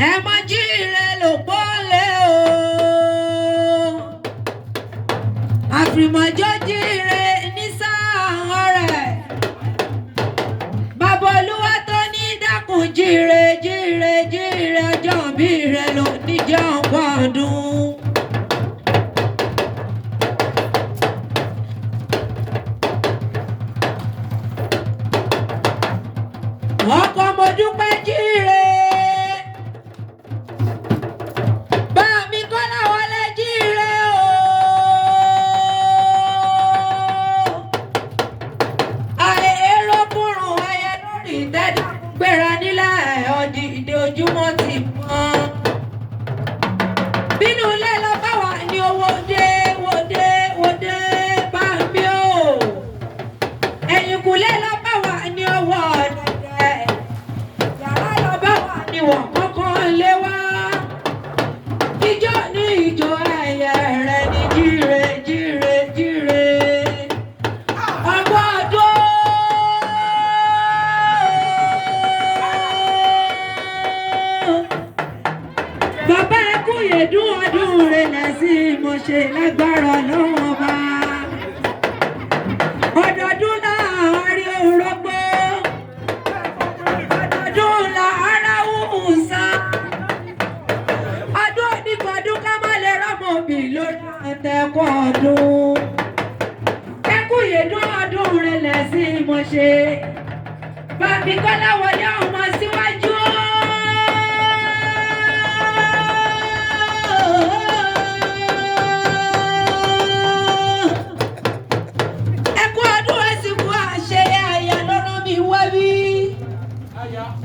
ẹ má jíire ló pọ́nlé o àfìmọ̀jọ́ jíire ní sáà rẹ̀ bàbá olúwa tó ní dákun jíire jíire jíire ọjọ́ bí rẹ̀ ló níjọ́ ọdún. ọkọ mo dúpẹ́ jíire bá mi kọ́lá wọlé jíire o àìró kúrùn ayé lórí ìtẹ́dá gbéra nílẹ̀ ọdí ìdè ojúmọ́ ti mọ́ bínú ilé lọ bá wà ní owó dé wòdé wòdé bá mi o ẹ̀yìnkùlé lọ bá wà ní ọwọ́ ọ̀dọ̀ wọ́n kọ́kọ́ lé wá ijó ní ìjó ẹ̀yẹ rẹ̀ ní jíire jíire jíire ọgbọ́n ọdún bàbá ẹkú yèdún ọdún rẹ̀ lẹ́sìn mo ṣe lágbára lọ́wọ́ bá ọdọọdún náà rí orógbó ọdọọdún náà ọdún onígbọ̀dún ká má lè rọ́mọ bì lórí àtẹ̀kọ́ ọdún ẹkú yèdún ọdún rẹ̀ lẹ́sìn mo ṣe bàbí kọ́lá wọlé ọmọ síwájú ẹkú ọdún ẹ̀sìnkú àṣeyẹ àyà lọ́rọ́ mi wá bí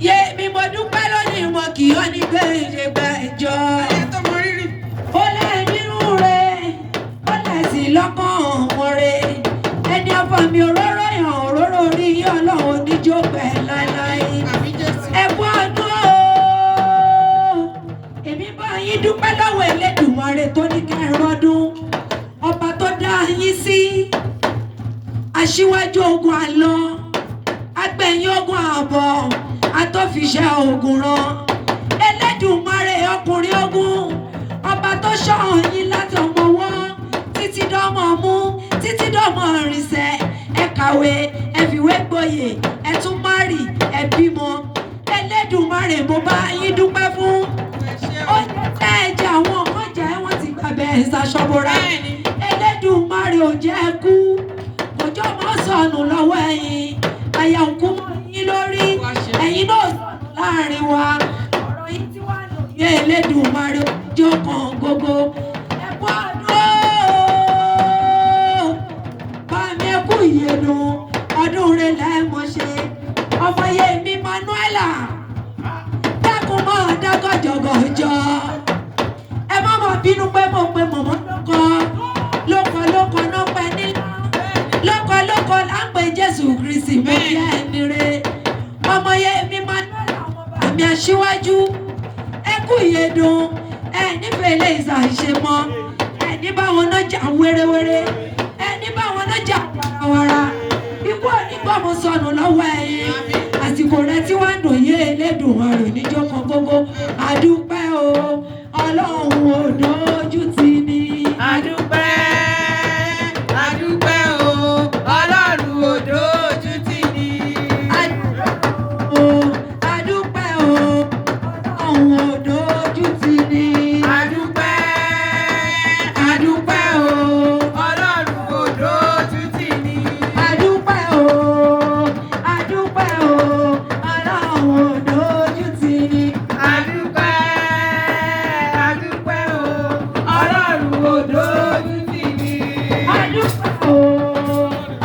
yé mi mo dúpẹ́ lónìí mo kì í ọ́ ní gbèǹde gbẹ̀jọ. ó lẹ̀ nínú rẹ̀ ó lẹ̀ sí lọ́kàn ọmọ rẹ̀ ẹni afọ̀mí òróró yàn òróró orí ọlọ́run oníjó pẹ̀ láéláé. ẹ̀kú ọdún o èmi bá yín dúpẹ́ lọ́wọ́ Elédùmarè tó ní kẹrọ́dún ọba tó dá yín sí aṣíwájú ogun àlọ́ agbẹ̀yìn ogun àbọ̀ atọ́fiṣẹ́ ogun rán Elédùmarè ọkùnrin ogun ọba tó ṣọ́ yín láti ọmọ wọn títí dọ́mọ mú títí dọ́mọ rìnsẹ̀ ẹ kàwé ẹ fìwé gboyè ẹ tún márì ẹ bímọ Elédùmarè mo bá yín dúpẹ́ fún ó jẹ́ ẹ̀jẹ̀ àwọn ọmọ jẹ́ wọ́n ti gbàgbẹ́ ìsàṣọ́bọ̀rá Elédùmarè ò jẹ́ kú òjò mọ́ sọnù lọ́wọ́ ẹ̀yin àyà òkú mọ́ yín lórí ẹ̀yin náà láàrin wa ọ̀rọ̀ yìí tí wàá lò yé Elédùmarè ojú kan gbogbo ẹ̀kú ọdún bá mi ẹ̀kú ìyẹ̀dùn ọdún rẹ̀ lẹ́ẹ̀mọ́ ṣe ọmọ yẹ mi Manuela dákun mọ́ dágọ́jọ́gọ́jọ́ ẹ má mọ̀ bínú pé mo pe mọ̀mọ́ lóko náà pẹ́ nílá lóko là ń pe Jésù Kristi mo fi ẹni re ọmọ yẹ mi Manuela àmì aṣíwájú ẹkú ìyẹ̀dùn ẹ nífẹ̀ẹ́ ilé ìsàṣẹ mọ́ ẹ ní báwọn náà jà wéréwéré ẹ ní báwọn náà jà wàràwàrà ikú onígbọ̀mù sọnù lọ́wọ́ ẹ̀yìn àsìkò rẹ tí wàá dùn yé Elédùmarè níjọ́ kan gbogbo àdúpẹ́ o Ọlọ́run ò dójú tì ní. Àdúpẹ́ o Ọlọ́run ò dójú tì ní. Àdúpẹ́ o Ọlọ́run ò dójú tì ní. Àdúpẹ́ o Ọlọ́run ò dójú tì ní. Àdúpẹ́ o Ọlọ́run ò dójú tì ní. Àdúpẹ́ o Ọlọ́run ò dójú tì ní.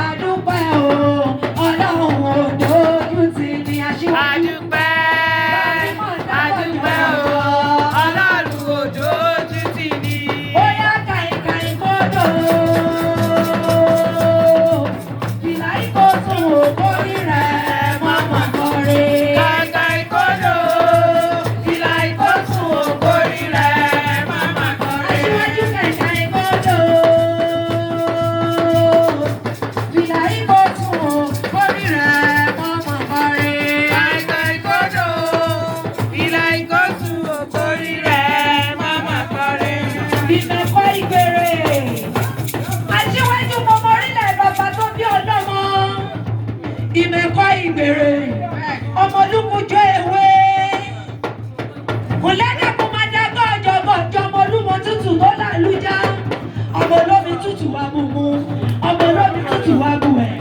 Àdúpẹ́ o Ọlọ́run ò dójú tì ní. Àdúpẹ́ o ìgbèrè ọmọ olúkújọ ewé kò lẹ́dẹ̀ kó máa dágọ́ ọjọ́gọ́jọ́ ọmọ olúmọ tútù tó lálùjá ọmọ olómi tútù wá mumu ọmọ olómi tútù wá bu ẹ̀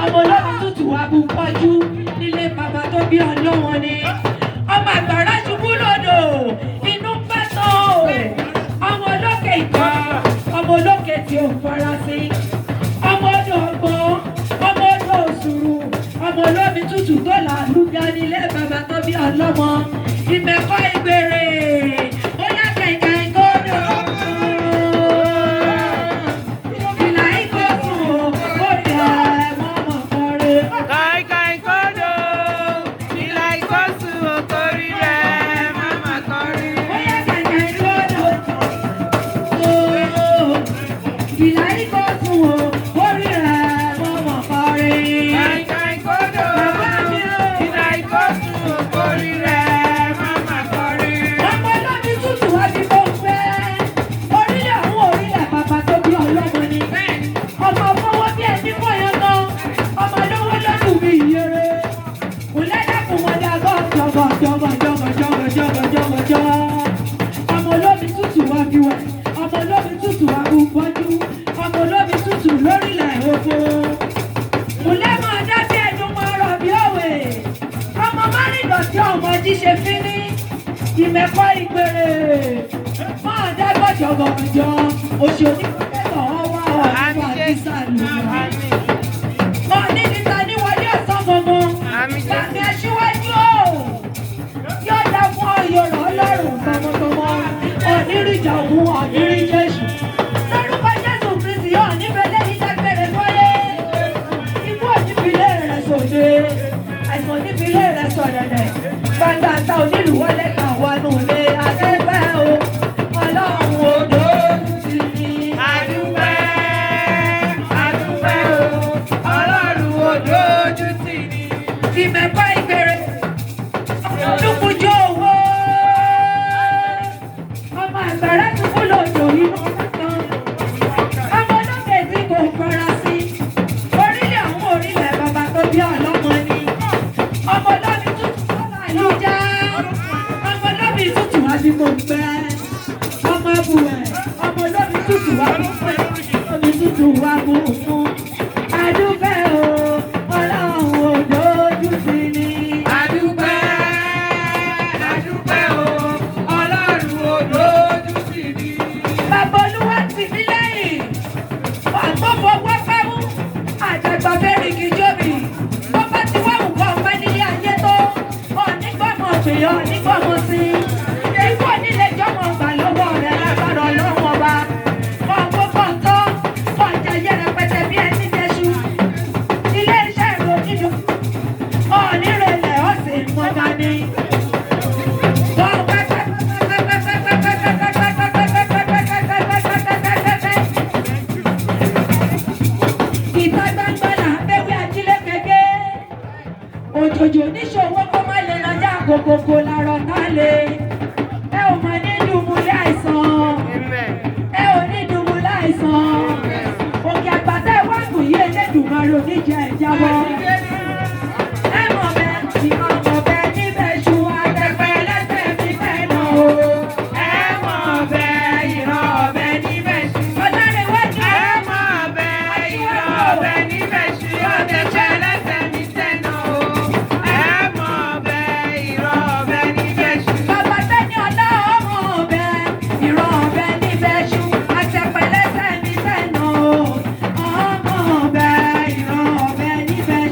ọmọ olómi tútù wá bu pọ́jú nílé bàbá tó bí ọlọ́wọ́n ni ọmọ àgbàrá ṣubú lódò inú ń bá tán ọmọ olókè ìkọ́ ọmọ olókè tí ó fara sí ọmọ odò ọgbọ́n ọmọ odò òṣùrù ọmọ olómi tútù tó làlúgá nílé bàbá tó bí ọlọ́mọ ìmẹ̀kọ́ ìgbèrè ó yá kẹ̀kẹ́ ìkọ́dọ̀ ìlà ìkọ́sùn ó yẹ mọ́mọ́ kọrin. Kàìkàì kódò, ìlà ìkọ́sùn òkòrí rẹ̀ máma kọrin. Ó yá kẹ̀kẹ́ ìkọ́dọ̀ ìlà ìkọ́sùn orí rẹ̀ mọ́mọ́ kọrin. Kàìkàì kódò, ìlà ìkọ́sùn òkòrí rẹ̀ máma kọrin. ọmọ olómi tútù wá bí mo fẹ́ orílẹ̀ àwọn orílẹ̀ bàbá tó bí ọlọ́mọ ni ọmọ fọwọ́ bí ẹni fọyán gan ọmọ lówó lọ́dún mi ìyẹrẹ kò lẹ́dàkùn wọn dàgọ́ jọgọjọgọjọgọjọgọjọgọjọgọjọ ọmọ olómi tútù wá bí wẹ̀ ọmọ olómi tútù wá bú bọ́jú ọmọ olómi tútù lórílẹ̀ òfo kò lẹ́mọ̀ ọjọ́ tí ẹnu mọ ọ̀rọ̀ bí òwe ọmọ márìndọ̀tí ọmọ jíṣe fínní ìmẹ̀kọ́ ìgbèrè máa dágbọ́ jọ̀gọ̀jọ̀ oṣù onípẹ̀lẹ̀ ọwọ́ ọ̀hún àdìsá lùmọ̀. Ọ̀ní níta ní wọlé ọ̀sán gbọ̀ngàn. Bàmí aṣíwájú o. Yóò dá fún ọyọ̀rọ̀ ọlọ́run tọmọtọmọ. Ọ̀nìrìjà òun ọ̀nìrìjà èṣù. Lórúkọ Jésù Kristi yóò níbẹ̀lẹ̀ yìí dágbére fọ́lé. Ikú ònífilé rẹ̀ sòde. Àìsàn onífilé rẹ̀ sọ̀dẹ̀dẹ̀. Gbàgbà ta onílù wọlé kan wọnú ilé adẹ́gbẹ́ o. Ọlọ́run odò ti ní. Adúpẹ́, adúpẹ́ o, Ọlọ́run odò ojú tì ní. Ìmẹ̀kọ́ ìgbèrè olùkújọ owó ọmọ àgbàrá ti kú lòdò inú kan ọmọ olókè tí kò fara sí orílẹ̀ àwọn orílẹ̀ bàbá tó bí ọlọ́mọ ni ọmọ olómi tútù ọmọ àlùjá ọmọ olómi tútù wá bí mo gbẹ ọmọ abùwẹ̀ ọmọ olómi tútù wá bí pẹ́ omi tútù wá bú fún adúpẹ́ o ọlọ́run odò ojú sí ni. Adúpẹ́, adúpẹ́ o, Ọlọ́run odò ojú tì ní. Bàbá Olúwa tì mí lẹ́yìn. Àgbọ̀fọ̀ wọ́pẹ́mú. Àjàgbà bẹ́rì kì í jóbi. Bọ́bá ti wá nǹkan ọ̀pẹ́ nílé ayé tó. Ọ̀nígbọ̀mọ̀ pèyàn ọ̀nígbọ̀mọ̀ sí. Ikú onílé jọ́mọ̀ gbà lọ́wọ́ rẹ̀ lágbára ọlọ́run ọba. Ọ̀gbọ́n kọ̀ọ̀tọ́. Ọjà yẹrẹ pẹtẹ bí ẹni jẹ́ṣu. Ilé iṣẹ́ ìròyìn ọ̀nìrẹ̀lẹ̀ ọ̀sìn mọ́ta ni. Ìta gbangba là ń bẹ́wẹ́ ajílẹ̀ gẹ́gẹ́. Òjòjò níṣòwò kó má lè lọ́jà gògògò làrọ̀ ká lè. Ẹ ò mọ̀ ní dùbúlẹ̀ àìsàn. Ẹ ò ní dùbúlẹ̀ àìsàn. Òkè àgbàtà ìwádùn yìí Elédùmarè oníjẹ ìjábọ̀. Ẹ mọ̀ bẹ́ẹ̀ ìmọ̀ mọ̀ bẹ́ẹ̀ níbẹ̀ ṣù àtẹ̀pẹ́ lẹ́sẹ̀ mi fẹ́ nà o. Ẹ mọ̀ bẹ́ẹ̀ ìran ọ̀bẹ níbẹ̀ ṣú. Ọlọ́rẹ̀wájú. Ẹ mọ̀ bẹ́ẹ̀ ìran ọ̀bẹ níbẹ̀ ṣú. Ọ̀dẹ̀ṣẹ̀ lẹ́sẹ̀ mi sẹ́nà o. Ẹ mọ̀ bẹ́ẹ̀ ìran ọ̀bẹ níbẹ̀ ṣú. Bàbá Tẹ́ni ọlá ọmọ ọbẹ̀, ìran ọbẹ̀ níbẹ̀ ṣú, àtẹ̀pẹ́ lẹ́sẹ̀ mi fẹ́ nà o. Ọmọ ọbẹ̀, ìran ọbẹ̀ níbẹ̀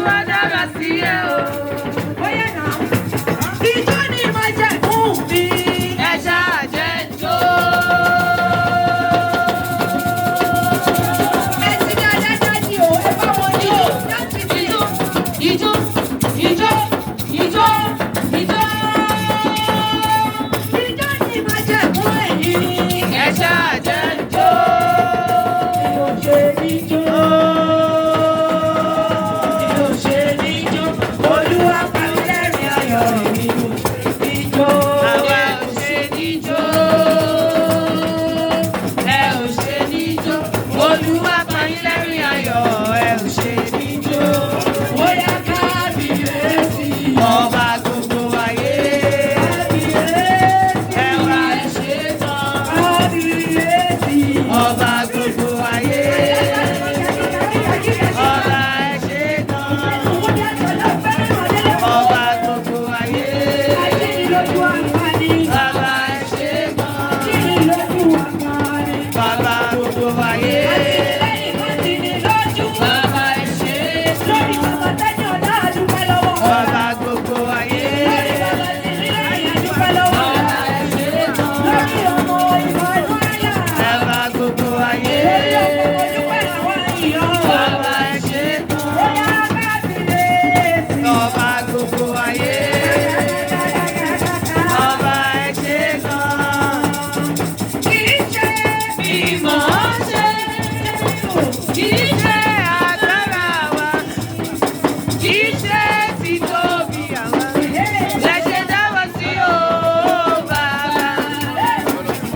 Olúwa dára sí ẹ o. Bóyá náà, ijó ni máa jẹ fún mi. Ẹ ṣáà jẹ́ jó. Ẹ ti dáadáa dájú o, ẹ bá wọn jó. Ijó, ijó, ijó, ijó, ijó. Ijó ni máa jẹ fún ẹ̀yin. Ẹ ṣáà jẹ́ jó. Mi ò ṣe ní jó. Mi ò ṣe ní jó. Olúwa pa mí lẹ́rìn ayọ̀ mi ò ṣe ní jó. Àwa ò ṣe ní jó. Ẹ ò ṣe ní jó. Olúwa pa yín lẹ́rìn ayọ̀. Ẹ ò ṣe ní jó. Bóyá kábíyèsí. Ọba gbogbo ayé. Kábíyèsí. Ẹ wá ṣe tán. Kábíyèsí. Ọba gbogbo ayé. Ọba ẹ ṣe tán. Ọba gbogbo ayé. Bàbá ẹ ṣe tán. Bàbá gbogbo ayé. Bàbá ẹ ṣe tán. Bàbá gbogbo ayé. Bàbá ẹ ṣe tán. Bàbá gbogbo ayé. Bàbá ẹ ṣe tán. Ọba gbogbo ayé. Ọba ẹ ṣe tán. Mímọ́ ṣe. Kì í ṣe agbára wa. Kì í ṣe títóbi àwa. Lẹ́ṣẹ̀ dá wa sí o, Bàbá.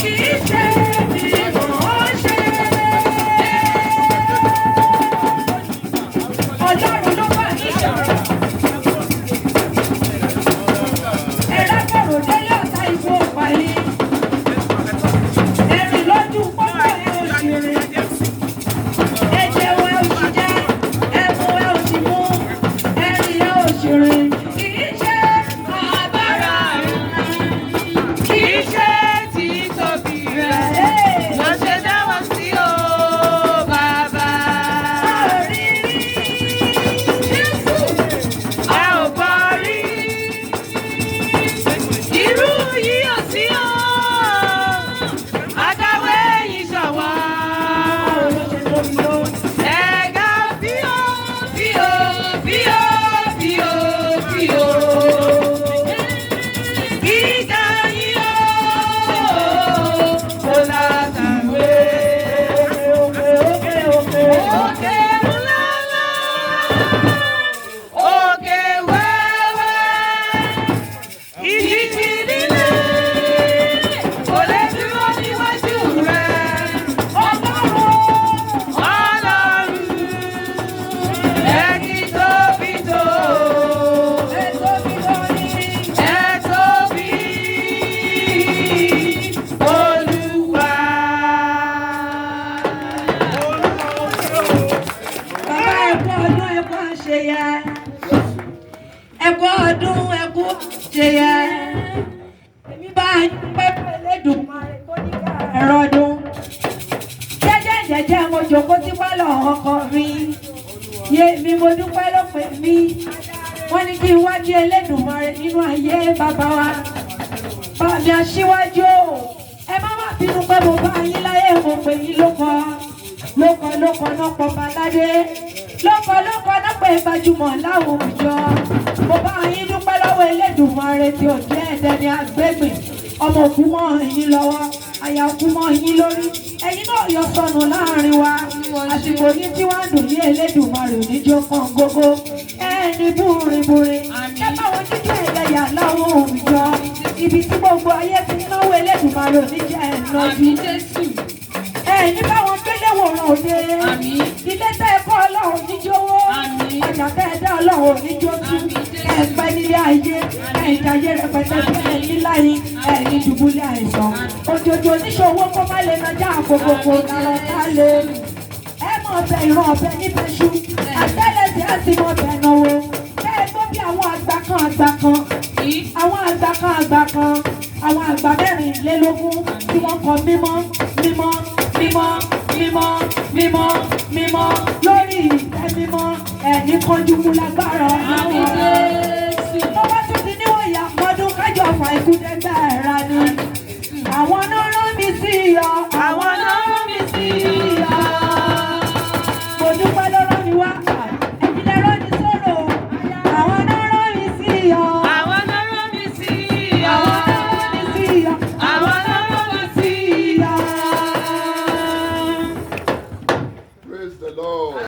Kì í ṣe mímọ́ ṣe. Ọlọ́run ló bá ní ìṣòro. Ẹ̀rọ délé ọ̀tá ìfún ọ̀pá yìí. Ẹ̀rìn lójú pọ́pọ́ ẹ̀ òṣèré. Ẹ̀jẹ̀ wẹ̀ òṣì jẹ́, ẹ̀mú ẹ̀ òṣì mú, ẹ̀rìn ẹ̀ òṣèré. Kì í ṣe Agbára rẹ̀. Kì í ṣe títóbi rẹ̀. Lẹ́ṣẹ̀ dá wa sí o, Bàbá. àrírí. Jésù. A ò bọ́ rí. Irú yìí ò sí o. Adáwé yìí ṣọ̀wọ́. Ẹ̀gá fíò, fíò, fíò, fíò, fíò. Gíga yìí o. Kò lákàwé. Òkè ńláńlá. Òkè wẹ́wẹ́. Ìjì líle. Kò lè dúró níwájú rẹ̀. Ọlọ́run. Ẹni tóbi tó. Ẹ tóbi. Olúwa. Bàbá ẹ̀kú ọdún ẹ̀kú àṣeyẹ. Ẹ̀kú ọdún ẹ̀kú àṣeyẹ. Èmi bá pẹ́pẹ́ lẹ́dùnmáre tó ní ká ẹ̀rọ ọdún. Jẹ́jẹ́ mo jòkó sí pálọ̀ ọkọ mi. Yé mi mo dúpẹ́ ló pè mí. Wọ́n ní kí n wá kí Elédùmarè nínú ayé bàbá wa. Bàbá aṣíwájú o. Ẹ má má bínú pé mo bá yín láyé mo pè yín lóko. Lóko náà pọ̀ baládé. Lóko náà pé gbajúmọ̀ láwùjọ. Mo bá yín dúpẹ́ lọ́wọ́ Elédùmarè tí ò jẹ́ ẹ̀dẹ́ ní agbègbè. Ọmọ òkú mọ́ yín lọ́wọ́, àyà òkú mọ́ yín lórí. Ẹ̀yin náà yọ sọnù láàrin wa. Àsìkò ní tí wọ́n dùn ní Elédùmarè oníjó kan gógó. Ẹni búrin. Ẹ báwọn jíjẹ́ ẹ̀yà láwọn òwùjọ. Ibi tí gbogbo ayé ti náwó Elédùmarè oníjẹ́ ẹ̀ nájú. Ẹ̀yin báwọn gbélé wòran òde. Ilé tẹ́ ẹ̀kọ́ Ọlọ́run níjówó. Ọjà tẹ́ ẹ dá Ọlọ́run níjójú. Ẹ̀pẹ́ nílé ayé. Ẹ̀jayé rẹpẹtẹ fún ẹ̀yìn láyé. Ẹ̀yìn dùbúlẹ̀ àìsàn. Òjòjò oníṣòwò kó má lè nàjà àkókò lára ká lè. Ẹ mọ̀ ọbẹ̀ ìran ọbẹ̀ níbẹ̀ ṣú. Àtẹ́lẹsẹ̀ á sì mọ̀ ọbẹ̀ náwó. Bẹ́ẹ̀ tó bí àwọn àgbà kan. Àwọn àgbà kan. Àwọn àgbà mẹ́rìnlélógún tí wọ́n kọ mímọ́ lórí ìtẹ́ mímọ́. Ẹni kánjú mú lágbára ọlọ́run.